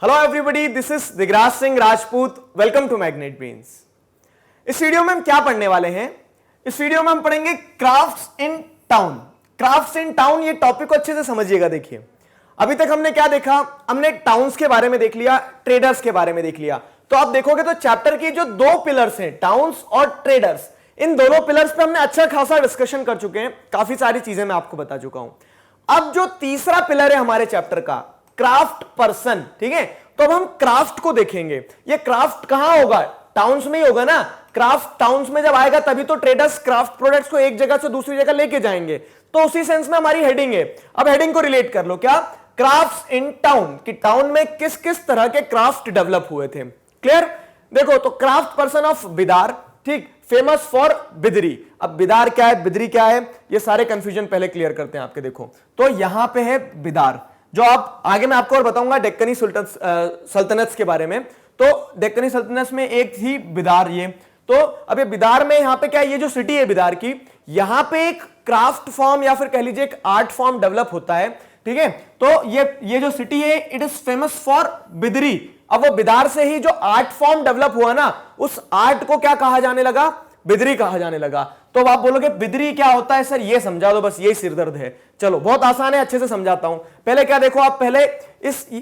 Hello everybody, this is Digraj Singh Rajput. Welcome to Magnet Brains. इस वीडियो में हम क्या पढ़ने वाले हैं? इस वीडियो में हम पढ़ेंगे crafts in town. Crafts in town, ये टॉपिक को अच्छे से समझिएगा। देखिए, अभी तक हमने क्या देखा? हमने टाउन्स के बारे में देख लिया, ट्रेडर्स के बारे में देख लिया। तो आप देखोगे तो चैप्टर की जो दो पिलर्स हैं, टाउन्स और ट्रेडर्स, इन दोनों पिलर्स पे हमने अच्छा खासा डिस्कशन कर चुके हैं। काफी सारी चीजें मैं आपको बता चुका हूं। अब जो तीसरा पिलर है हमारे चैप्टर का, क्राफ्ट पर्सन, ठीक है? तो अब हम क्राफ्ट को देखेंगे। ये क्राफ्ट कहां होगा? टाउन्स में ही होगा ना। क्राफ्ट टाउन्स में जब आएगा तभी तो ट्रेडर्स क्राफ्ट प्रोडक्ट्स को एक जगह से दूसरी जगह लेके जाएंगे। तो उसी सेंस में हमारी हेडिंग है। अब हेडिंग को रिलेट कर लो, क्या? क्राफ्ट्स इन टाउन, कि टाउन में किस किस तरह के क्राफ्ट डेवलप हुए थे। क्लियर? देखो, तो क्राफ्ट पर्सन ऑफ बिदार, ठीक, फेमस फॉर बिदरी। अब बिदार क्या है, बिदरी क्या है, ये सारे कंफ्यूजन पहले क्लियर करते हैं आपके। देखो, तो यहां पे है बिदार, जो आप आगे मैं आपको और बताऊंगा डेक्कनी सल्तनत के बारे में। तो डेक्कनी सल्तनत में एक थी बिदार। ये तो अब ये बिदार में यहां पे क्या है, ये जो सिटी है बिदार की, यहां पे एक क्राफ्ट फॉर्म या फिर कह लीजिए एक आर्ट फॉर्म डेवलप होता है, ठीक है? तो ये जो सिटी है, it is famous for Bidri. अब वो बिदार से ही जो आर्ट फॉर्म डेवलप हुआ ना, उस आर्ट को क्या कहा जाने लगा? बिदरी कहा जाने लगा। तो अब आप बोलोगे बिदरी क्या होता है सर, ये समझा दो, बस यही सिरदर्द है। चलो, बहुत आसान है, अच्छे से समझाता हूं। पहले क्या देखो, आप पहले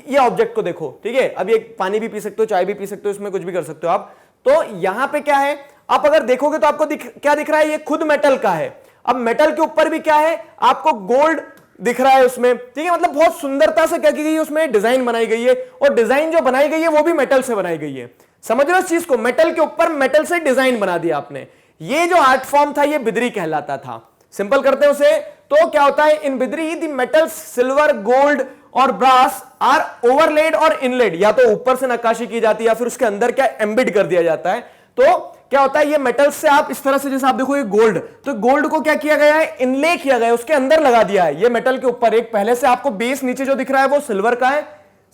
ये ऑब्जेक्ट को देखो, ठीक है? अब ये पानी भी पी सकते हो, चाय भी पी सकते हो, इसमें कुछ भी कर सकते हो आप। तो यहां पे क्या है, आप अगर देखोगे तो आपको क्या दिख रहा है? ये खुद मेटल का है। अब मेटल के ऊपर भी क्या है, आपको गोल्ड दिख रहा है उसमें, ठीक है? मतलब बहुत सुंदरता से क्या की गई है, उसमें डिजाइन बनाई गई है। और डिजाइन जो बनाई गई है वो भी मेटल से बनाई गई है। समझ रहे हो इस चीज को? मेटल के ऊपर मेटल से डिजाइन बना दिया आपने। ये जो आर्ट फॉर्म था, ये बिदरी कहलाता था। सिंपल करते हैं उसे, तो क्या होता है? In Bidri the metals silver, gold और ब्रास आर ओवरलेड और इनलेड। या तो ऊपर से नक्काशी की जाती है या फिर उसके अंदर क्या एम्बिड कर दिया जाता है। तो क्या होता है, ये मेटल से आप इस तरह से, जैसे आप देखो ये गोल्ड, तो गोल्ड को क्या किया गया है? इनले किया गया है, उसके अंदर लगा दिया है ये मेटल के ऊपर। एक पहले से आपको बेस नीचे जो दिख रहा है वो सिल्वर का है,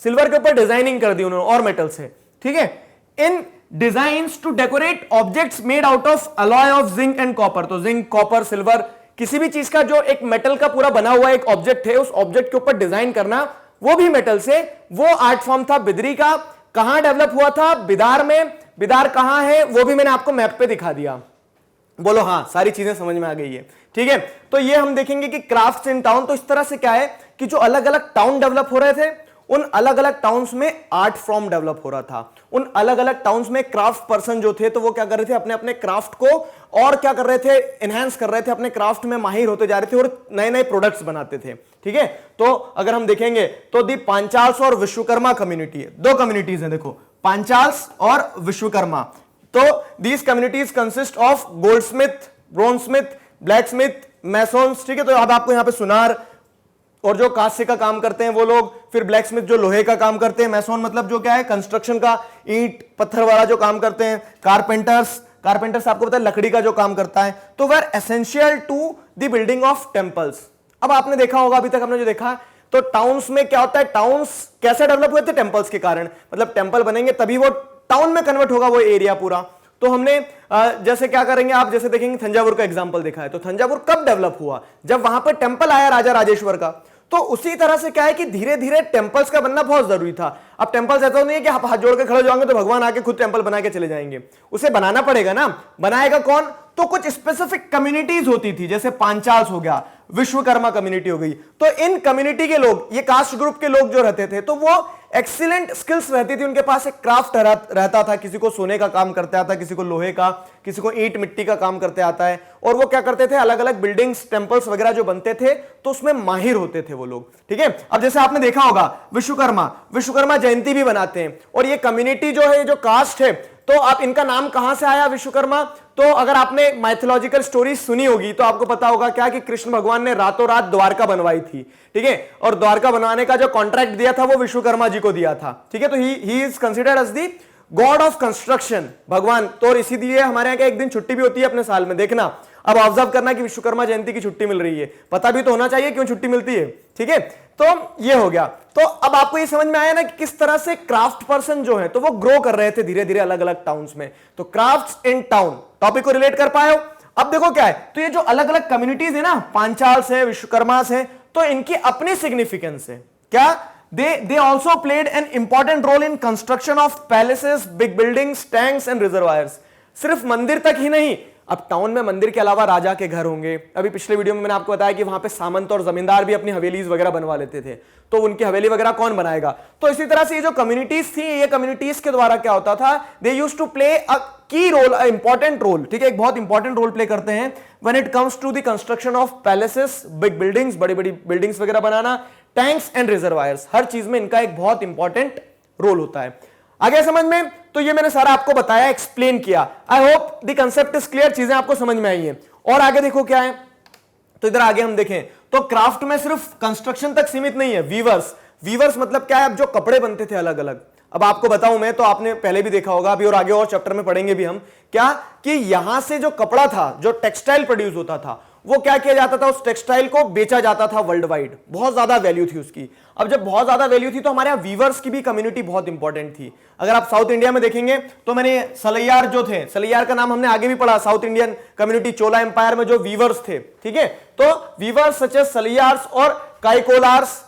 सिल्वर के ऊपर डिजाइनिंग कर दी उन्होंने और मेटल से, ठीक है? In designs to decorate objects made out of alloy of zinc and copper. तो जिंक, कॉपर, सिल्वर, किसी भी चीज का जो एक मेटल का पूरा बना हुआ एक ऑब्जेक्ट है, उस ऑब्जेक्ट के ऊपर डिजाइन करना, वो भी मेटल से। वो आर्ट फॉर्म था बिदरी का। कहां डेवलप हुआ था? बिदार में। बिदार कहां है वो भी मैंने आपको मैप पे दिखा दिया। बोलो हाँ, सारी चीजें समझ में आ गई है, ठीक है? तो ये हम देखेंगे कि क्राफ्ट्स इन टाउन, तो इस तरह से क्या है कि जो अलग अलग टाउन डेवलप हो रहे थे, उन अलग अलग टाउन्स में आर्ट फॉर्म डेवलप हो रहा था। उन अलग अलग टाउन्स में क्राफ्ट पर्सन जो थे, तो वो क्या कर रहे थे? अपने अपने क्राफ्ट को और क्या कर रहे थे? एनहांस कर रहे थे, अपने क्राफ्ट में माहिर होते जा रहे थे और नए नए प्रोडक्ट्स बनाते थे, ठीक है? तो अगर हम देखेंगे तो दी पांचाल्स और विश्वकर्मा कम्युनिटी है, दो कम्युनिटीज हैं। देखो, पांचाल्स और विश्वकर्मा। तो these communities consist of goldsmith, bronzesmith, blacksmith, masons, ठीक है? तो अब आपको यहां पे सुनार और जो कांस्य का काम करते हैं वो लोग, फिर ब्लैकस्मिथ जो लोहे का काम करते हैं, मैसोन मतलब जो क्या है, कंस्ट्रक्शन का, ईंट पत्थर वाला जो काम करते हैं, कारपेंटर्स आपको पता है लकड़ी का जो काम करता है। तो वे are essential to the building of temples. अब आपने देखा होगा, अभी तक हमने जो देखा, तो टाउन्स में क्या होता है? टाउन्स कैसे डेवलप हुए थे? टेंपल्स के कारण। मतलब टेंपल बनेंगे तभी वो टाउन में कन्वर्ट होगा वो एरिया पूरा। तो हमने जैसे क्या करेंगे, आप जैसे देखेंगे थंजावुर का एग्जांपल देखा है। तो थंजावुर कब डेवलप हुआ? जब वहां पर टेंपल आया राजा राजेश्वर का। तो उसी तरह से क्या है कि धीरे धीरे टेंपल्स का बनना बहुत जरूरी था। अब टेंपल्स ऐसा नहीं है कि आप हाथ जोड़ के खड़े हो जाओगे तो भगवान आके खुद टेंपल बना के चले जाएंगे। उसे बनाना पड़ेगा ना। बनाएगा कौन? तो कुछ स्पेसिफिक कम्युनिटीज होती थी, जैसे पांचाल्स हो गया, विश्वकर्मा कम्युनिटी हो गई। तो इन कम्युनिटी के लोग, ये कास्ट ग्रुप के लोग जो रहते थे, तो वो एक्सीलेंट स्किल्स रहती थी उनके पास। एक क्राफ्ट रहता था, किसी को सोने का काम करते आता, किसी को लोहे का, किसी को ईंट मिट्टी का काम करते आता है। और वो क्या करते थे? अलग अलग बिल्डिंग्स, टेंपल्स वगैरह जो बनते थे, तो उसमें माहिर होते थे वो लोग, ठीक है? अब जैसे आपने देखा होगा विश्वकर्मा जयंती भी बनाते हैं। और ये कम्युनिटी जो है, जो कास्ट है, तो आप इनका नाम कहां से आया विश्वकर्मा? तो अगर आपने माइथोलॉजिकल स्टोरी सुनी होगी तो आपको पता होगा क्या कि कृष्ण भगवान ने रातों रात द्वारका बनवाई थी, ठीक है? और द्वारका बनवाने का जो कॉन्ट्रैक्ट दिया था वो विश्वकर्मा जी को दिया था, ठीक है? तो he is considered as the god of construction, भगवान। तो इसीलिए हमारे यहाँ एक दिन छुट्टी भी होती है अपने साल में, देखना। अब ऑब्जर्व करना कि विश्वकर्मा जयंती की छुट्टी मिल रही है, पता भी तो होना चाहिए क्यों छुट्टी मिलती है, ठीक है? तो ये हो गया। तो अब आपको ये समझ में आया ना कि किस तरह से क्राफ्ट पर्सन जो है तो वो ग्रो कर रहे थे धीरे धीरे अलग अलग टाउन्स में। तो क्राफ्ट्स इन टाउन टॉपिक को रिलेट कर पाए हो? अब देखो क्या है, तो ये जो अलग अलग कम्युनिटीज है ना, पांचाल्स है, विश्वकर्मास है, तो इनकी अपनी सिग्निफिकेंस है। क्या? they also played an important role in construction of palaces, big buildings, tanks and reservoirs. सिर्फ मंदिर तक ही नहीं, अब टाउन में मंदिर के अलावा राजा के घर होंगे। अभी पिछले वीडियो में मैंने आपको बताया कि वहां पे सामंत और जमींदार भी अपनी हवेलीज वगैरह बनवा लेते थे, तो उनकी हवेली वगैरह कौन बनाएगा। तो इसी तरह से ये जो कम्युनिटीज थी, ये कम्युनिटीज के द्वारा क्या होता था, they used to play a key role, a important role, ठीक है, एक बहुत इंपॉर्टेंट रोल प्ले करते हैं when it comes to the construction of palaces, big buildings, बड़ी बड़ी बिल्डिंग्स वगैरह बनाना, टैंक्स एंड रिजर्वायर्स, हर चीज में इनका एक बहुत इंपॉर्टेंट रोल होता है। आगे समझ में, तो ये मैंने सारा आपको बताया, एक्सप्लेन किया। I hope the concept is clear, चीजें आपको समझ में आई हैं। और आगे देखो क्या है, तो इधर आगे हम देखें तो क्राफ्ट में सिर्फ कंस्ट्रक्शन तक सीमित नहीं है, वीवर्स। वीवर्स मतलब क्या है, अब जो कपड़े बनते थे अलग अलग, अब आपको बताऊं मैं, तो आपने पहले भी देखा होगा, अभी और आगे और चैप्टर में पढ़ेंगे भी हम, क्या कि यहां से जो कपड़ा था, जो टेक्सटाइल प्रोड्यूस होता था, वो क्या किया जाता था, उस टेक्सटाइल को बेचा जाता था वर्ल्ड वाइड, बहुत ज्यादा वैल्यू थी उसकी। अब जब बहुत ज्यादा वैल्यू थी तो हमारे यहाँ वीवर्स की भी कम्युनिटी बहुत इंपॉर्टेंट थी। अगर आप साउथ इंडिया में देखेंगे तो मैंने सलैयार जो थे, सलैयार का नाम हमने आगे भी पढ़ा, साउथ इंडियन कम्युनिटी, चोला एम्पायर में जो वीवर्स थे, ठीक है, तो वीवर्स सच एज सलैयार्स और Kaikolars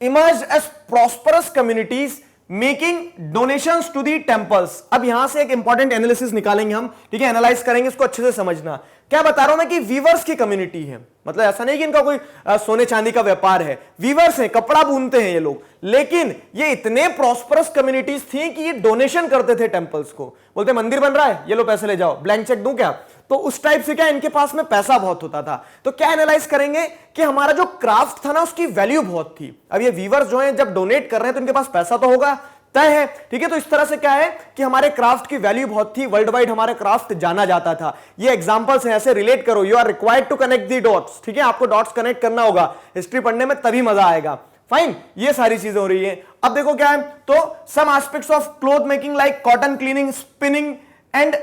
emerge as prosperous communities making donations to the temples. अब यहां से एक इंपॉर्टेंट एनालिसिस निकालेंगे हम, ठीक है, एनालाइज करेंगे, इसको अच्छे से समझना। क्या बता रहा हूं मैं कि वीवर्स की कम्युनिटी है, मतलब ऐसा नहीं कि इनका कोई सोने चांदी का व्यापार है, वीवर्स हैं, कपड़ा बुनते हैं ये लोग, लेकिन ये इतने प्रॉस्परस कम्युनिटीज थी कि ये डोनेशन करते थे टेंपल्स को, बोलते मंदिर बन रहा है, ये लो पैसे ले जाओ, ब्लैंक चेक दूं क्या, तो उस टाइप से क्या इनके पास में पैसा बहुत होता था। तो क्या एनालाइज करेंगे कि हमारा जो क्राफ्ट था ना, उसकी वैल्यू बहुत थी। अब ये वीवर्स जो हैं जब डोनेट कर रहे हैं तो इनके पास पैसा तो होगा, तय है, ठीक है। तो इस तरह से क्या है कि हमारे क्राफ्ट की वैल्यू बहुत थी, वर्ल्ड वाइड हमारा क्राफ्ट जाना जाता था। ये एग्जांपल्स हैं, ऐसे रिलेट करो, you are required to connect the dots, ठीक है, आपको डॉट्स कनेक्ट करना होगा, हिस्ट्री पढ़ने में तभी मजा आएगा। फाइन, ये सारी चीजें हो रही है। अब देखो क्या है, तो some aspects of cloth making like cotton cleaning, spinning and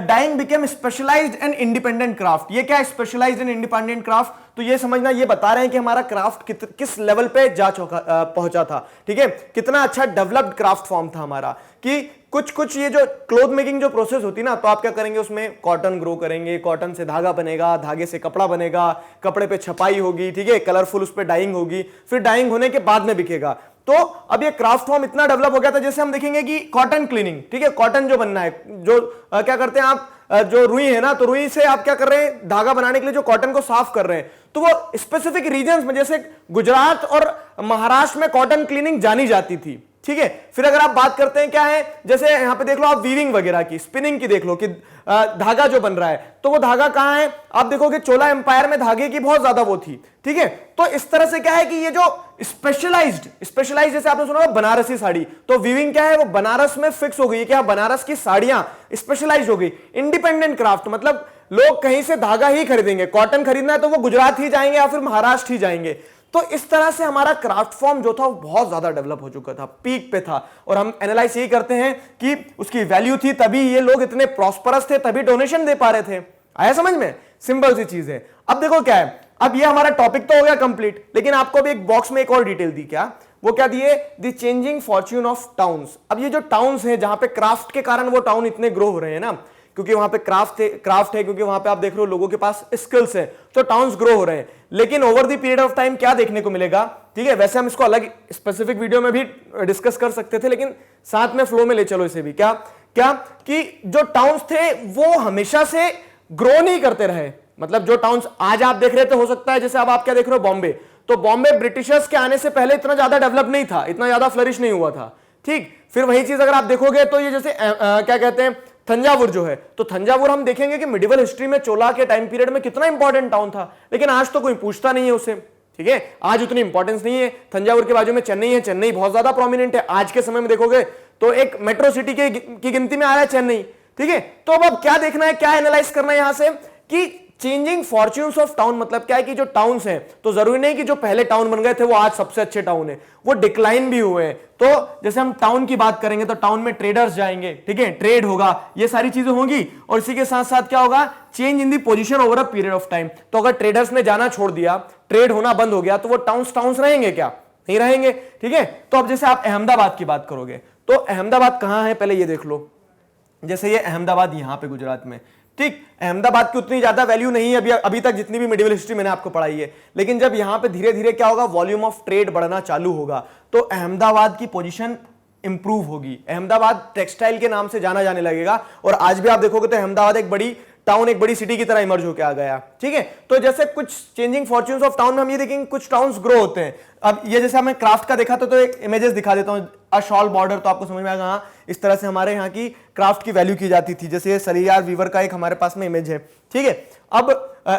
dyeing became specialized and independent craft. ये क्या है, स्पेशलाइज्ड एंड इंडिपेंडेंट क्राफ्ट, तो ये समझना, ये बता रहे हैं कि हमारा क्राफ्ट किस लेवल पे जा पहुंचा था, ठीक है, कितना अच्छा डेवलप्ड क्राफ्ट फॉर्म था हमारा। कि कुछ ये जो क्लोथ मेकिंग जो प्रोसेस होती ना, तो आप क्या करेंगे, उसमें कॉटन ग्रो करेंगे, कॉटन से धागा बनेगा, धागे से कपड़ा बनेगा, कपड़े पे छपाई होगी, ठीक है, कलरफुल उस पर डाइंग होगी, फिर डाइंग होने के बाद में बिकेगा। तो अब ये क्राफ्ट फॉर्म इतना डेवलप हो गया था, जैसे हम देखेंगे कि कॉटन क्लीनिंग, ठीक है, कॉटन जो बनना है, जो क्या करते हैं आप, जो रुई है ना, तो रुई से आप क्या कर रहे हैं, धागा बनाने के लिए जो कॉटन को साफ कर रहे हैं, तो वो स्पेसिफिक रीजन्स में, जैसे गुजरात और महाराष्ट्र में कॉटन क्लीनिंग जानी जाती थी, ठीक है। फिर अगर आप बात करते हैं क्या है, जैसे यहां पे देख लो आप वीविंग वगैरह की, स्पिनिंग की देख लो कि धागा जो बन रहा है, तो वो धागा कहां है, आप देखोगे चोला एम्पायर में धागे की बहुत ज्यादा वो थी, ठीक है। तो इस तरह से क्या है कि ये जो स्पेशलाइज्ड जैसे आपने सुना बनारसी साड़ी, तो वीविंग क्या है, वो बनारस में फिक्स हो गई, क्या बनारस की साड़ियां स्पेशलाइज्ड हो गई। इंडिपेंडेंट क्राफ्ट मतलब लोग कहीं से धागा ही खरीदेंगे, कॉटन खरीदना है तो वो गुजरात ही जाएंगे या फिर महाराष्ट्र ही जाएंगे। तो इस तरह से हमारा क्राफ्ट फॉर्म जो था वो बहुत ज्यादा डेवलप हो चुका था, पीक पे था। और हम एनालाइज यही करते हैं कि उसकी वैल्यू थी, तभी ये लोग इतने प्रॉस्परस थे, तभी डोनेशन दे पा रहे थे। आया समझ में, सिंपल सी चीज है। अब देखो क्या है, अब ये हमारा टॉपिक तो हो गया कंप्लीट, लेकिन आपको भी एक बॉक्स में एक और डिटेल दी, क्या वो क्या दिए, the changing Fortune of towns. अब ये जो टाउन्स हैं जहां पे क्राफ्ट के कारण वो टाउन इतने ग्रो हो रहे हैं ना, क्योंकि वहां पे क्राफ्ट है, क्योंकि वहां पे आप देख रहे हो लोगों के पास स्किल्स है, तो टाउन्स ग्रो हो रहे हैं। लेकिन over the period of time क्या देखने को मिलेगा, ठीक है, वैसे हम इसको अलग स्पेसिफिक वीडियो में भी डिस्कस कर सकते थे, लेकिन साथ में फ्लो में ले चलो इसे भी। क्या कि जो टाउन्स थे वो हमेशा से ग्रो नहीं करते रहे। मतलब जो टाउन्स आज आप देख रहे थे, हो सकता है जैसे अब आप क्या देख रहे हो, बॉम्बे, तो बॉम्बे ब्रिटिशर्स के आने से पहले इतना ज्यादा डेवलप नहीं था, इतना ज्यादा फ्लरिश नहीं हुआ था, ठीक। फिर वही चीज अगर आप देखोगे तो ये जैसे क्या कहते हैं, तंजावुर जो है, तो तंजावुर हम देखेंगे कि मिडिवल हिस्ट्री में चोला के टाइम पीरियड में कितना इंपॉर्टेंट टाउन था, लेकिन आज तो कोई पूछता नहीं है उसे, ठीक है, आज उतनी इंपॉर्टेंस नहीं है। तंजावुर के बाजू में चेन्नई है, चेन्नई बहुत ज्यादा प्रोमिनेंट है, आज के समय में देखोगे तो एक मेट्रो सिटी की गिनती में आ रहा है चेन्नई, ठीक है। तो अब क्या देखना है, क्या एनालाइज करना है यहां से कि चेंजिंग फॉर्च्यून्स ऑफ टाउन मतलब क्या है कि जो टाउन्स हैं, तो जरूरी नहीं कि जो पहले टाउन बन गए थे वो आज सबसे अच्छे टाउन है, वो डिक्लाइन भी हुए हैं। तो जैसे हम टाउन की बात करेंगे तो टाउन में ट्रेडर्स जाएंगे, ठीक है, ट्रेड होगा, ये सारी चीजें होंगी, और इसी के साथ साथ क्या होगा, change in the position over a period of time. तो अगर ट्रेडर्स ने जाना छोड़ दिया, ट्रेड होना बंद हो गया, तो वो टाउन्स रहेंगे क्या, नहीं रहेंगे, ठीक है। तो अब जैसे आप अहमदाबाद की बात करोगे, तो अहमदाबाद कहां है, पहले ये देख लो, जैसे ये अहमदाबाद यहां पे गुजरात में, ठीक, अहमदाबाद की उतनी ज्यादा वैल्यू नहीं है अभी तक जितनी भी मिडिवल हिस्ट्री मैंने आपको पढ़ाई है, लेकिन जब यहां पे धीरे धीरे क्या होगा, वॉल्यूम ऑफ ट्रेड बढ़ना चालू होगा तो अहमदाबाद की पोजीशन इंप्रूव होगी। अहमदाबाद टेक्सटाइल के नाम से जाना जाने लगेगा और आज भी आप देखोगे तो अहमदाबाद एक बड़ी टाउन, एक बड़ी सिटी की तरह इमर्ज होकर आ गया। ठीक है, तो जैसे कुछ चेंजिंग फॉर्च्यून्स ऑफ टाउन में हम ये देखेंगे कुछ टाउन्स ग्रो होते हैं। अब ये जैसे हमें क्राफ्ट का देखा तो एक इमेजेस दिखा देता हूं, अ शॉल बॉर्डर, तो आपको समझ में आएगा हाँ इस तरह से हमारे यहाँ की क्राफ्ट की वैल्यू की जाती थी। जैसे सलियार वीवर का एक हमारे पास में इमेज है। ठीक है, अब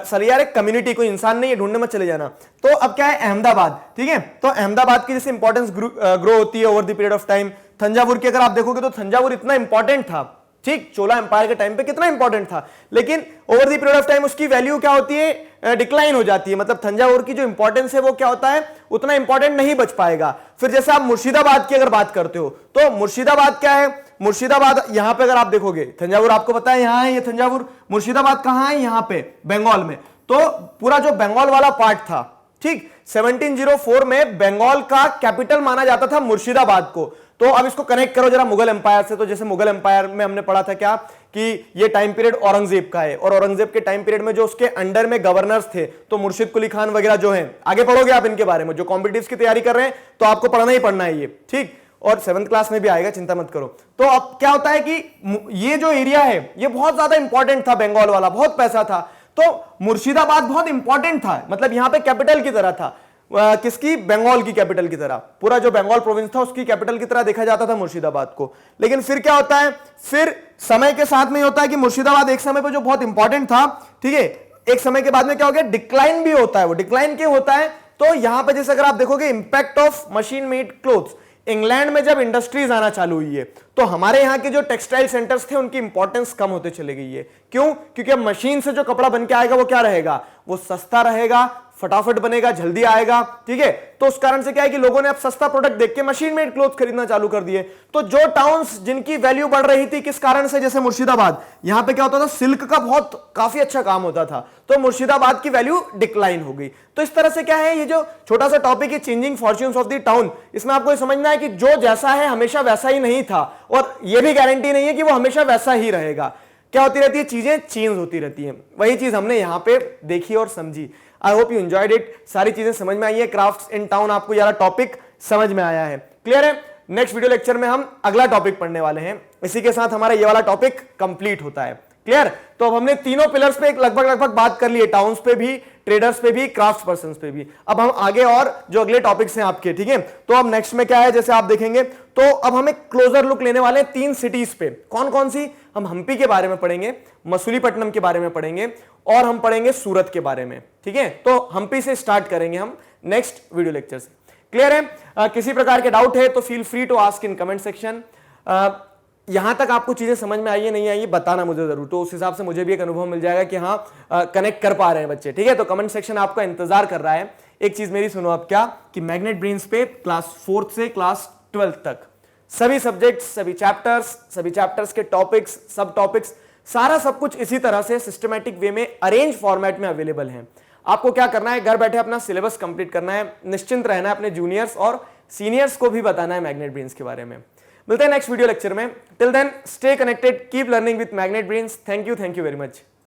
सलियार एक कम्युनिटी, कोई इंसान नहीं है, ढूंढने मत चले जाना। तो अब क्या है, अहमदाबाद। ठीक है, तो अहमदाबाद की जैसे इंपॉर्टेंस ग्रो होती है over the period of time. Thanjavur की अगर आप देखोगे तो तंजावुर इतना इंपॉर्टेंट था, ठीक, चोला एम्पायर के टाइम पे कितना इंपॉर्टेंट था, लेकिन over the period of time उसकी वैल्यू क्या होती है, डिक्लाइन हो जाती है। मतलब तंजावुर की जो इंपॉर्टेंस है वो क्या होता है, उतना इंपॉर्टेंट नहीं बच पाएगा। फिर जैसे आप मुर्शिदाबाद की अगर बात करते हो तो मुर्शिदाबाद क्या है, मुर्शिदाबाद यहां पे अगर आप देखोगे, तंजावुर आपको पता है यहां है ये तंजावुर, मुर्शिदाबाद कहां है, यहां पे बंगाल में। तो पूरा जो बंगाल वाला पार्ट था, ठीक, 1704 में बंगाल का कैपिटल माना जाता था मुर्शिदाबाद को। तो अब इसको कनेक्ट करो जरा मुगल एम्पायर से। तो जैसे मुगल एम्पायर में हमने पढ़ा था क्या कि ये टाइम पीरियड औरंगजेब का है, और औरंगजेब के टाइम पीरियड में जो उसके अंडर में गवर्नर्स थे, तो मुर्शिद कुली खान वगैरह जो हैं, आगे पढ़ोगे आप इनके बारे में, जो कॉम्पिटिटिव्स की तैयारी कर रहे हैं तो आपको पढ़ना ही पढ़ना है ये, ठीक, और 7th क्लास में भी आएगा, चिंता मत करो। तो अब क्या होता है कि ये जो एरिया है ये बहुत ज्यादा इंपॉर्टेंट था, बंगाल वाला, बहुत पैसा था, तो मुर्शिदाबाद बहुत इंपॉर्टेंट था, मतलब यहां पे कैपिटल की तरह था। किसकी, बंगाल की कैपिटल की तरह, पूरा जो बंगाल प्रोविंस था उसकी कैपिटल की तरह देखा जाता था मुर्शिदाबाद को। लेकिन फिर क्या होता है, फिर समय के साथ में होता है कि मुर्शिदाबाद एक समय पर जो बहुत इंपॉर्टेंट था, ठीक है, एक समय के बाद में क्या हो गया, डिक्लाइन भी होता है। वो डिक्लाइन क्यों होता है, तो यहां पर जैसे अगर आप देखोगे impact of machine made clothes, England में जब इंडस्ट्रीज आना चालू हुई है तो हमारे यहां के जो टेक्सटाइल सेंटर्स थे उनकी इंपॉर्टेंस कम होते चले गई है। क्यों, क्योंकि अब मशीन से जो कपड़ा बन के आएगा वो क्या रहेगा, वो सस्ता रहेगा, फटाफट बनेगा, जल्दी आएगा। ठीक है, तो उस कारण से क्या है कि लोगों ने अब सस्ता प्रोडक्ट देख के मशीन मेड क्लोथ खरीदना चालू कर दिए। तो जो टाउन्स जिनकी वैल्यू बढ़ रही थी किस कारण से, जैसे मुर्शिदाबाद, यहां पे क्या होता था, सिल्क का बहुत काफी अच्छा काम होता था, तो मुर्शिदाबाद की वैल्यू डिक्लाइन हो गई। तो इस तरह से क्या है, ये जो छोटा सा टॉपिक है changing fortunes of the town, इसमें आपको समझना है कि जो जैसा है हमेशा वैसा ही नहीं था, और यह भी गारंटी नहीं है कि वो हमेशा वैसा ही रहेगा। क्या होती रहती है, चीजें चेंज होती रहती हैं। वही चीज हमने यहां पे देखी और समझी। I hope you enjoyed it, सारी चीजें समझ में आई है, क्राफ्ट्स इन टाउन आपको यार टॉपिक समझ में आया है, क्लियर है। नेक्स्ट वीडियो लेक्चर में हम अगला टॉपिक पढ़ने वाले हैं, इसी के साथ हमारा ये वाला टॉपिक कंप्लीट होता है, क्लियर। तो अब हमने तीनों पिलर्स पे लगभग बात कर ली है, टाउन्स पे भी, ट्रेडर्स पे भी, क्राफ्ट पर्सन्स पे भी। अब हम आगे और जो अगले टॉपिक्स हैं आपके, ठीक है, तो अब नेक्स्ट में क्या है, जैसे आप देखेंगे तो अब हम एक क्लोजर लुक लेने वाले हैं 3 सिटीज पे। कौन कौन सी, हम हम्पी के बारे में पढ़ेंगे, मसूलीपट्टनम के बारे में पढ़ेंगे, और हम पढ़ेंगे सूरत के बारे में। ठीक है, तो हम्पी से स्टार्ट करेंगे हम नेक्स्ट वीडियो लेक्चर से, क्लियर है। किसी प्रकार के डाउट है तो feel free to ask in comment section. यहां तक आपको चीजें समझ में आई है नहीं आई, बताना मुझे जरूर, तो उस हिसाब से मुझे भी एक अनुभव मिल जाएगा कि हाँ कनेक्ट कर पा रहे हैं बच्चे। ठीक है, तो कमेंट सेक्शन आपका इंतजार कर रहा है। एक चीज मेरी सुनो अब, क्या कि मैग्नेट ब्रेन्स पे क्लास 4th से क्लास 12th तक सभी सब्जेक्ट्स, सभी चैप्टर्स के टॉपिक्स, सब टॉपिक्स, सारा सब कुछ इसी तरह से सिस्टमैटिक वे में अरेंज फॉर्मेट में अवेलेबल है। आपको क्या करना है, घर बैठे अपना सिलेबस कंप्लीट करना है, निश्चिंत रहना है, अपने जूनियर्स और सीनियर्स को भी बताना है मैग्नेट ब्रेन्स के बारे में। मिलते हैं नेक्स्ट वीडियो लेक्चर में, till then stay connected, keep learning with Magnet Brains. Thank you very much.